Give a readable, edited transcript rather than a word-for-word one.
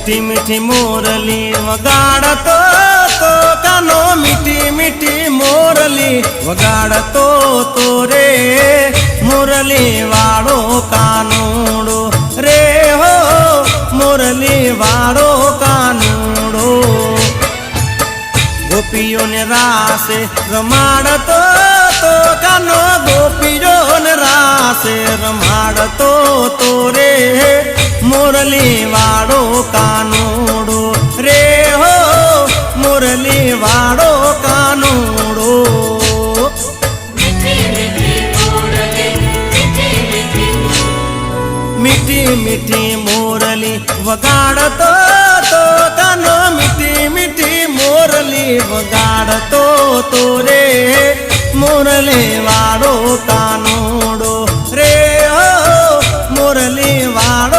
मीठी मीठी मोरली वगाड़तो तो कानो मीठी मीठी मोरली वगाड़तो तो रे मुरली वाड़ो कानूड़ो रे हो मुरली वाड़ो कानूड़ो गोपियों ने रासे रमाड़तो तो कानो गोपियों ने रासे रमाड़तो तो रे मुरली वाड़ो कानूड़ो रे हो मुरली वाड़ो कानूड़ो मीठी मीठी मोरली वगाड़तो तो कानो मीठी मीठी मोरली वगाड़तो तो रे मुरली वाड़ो कानूड़ो रे हो मुरली वाड़ो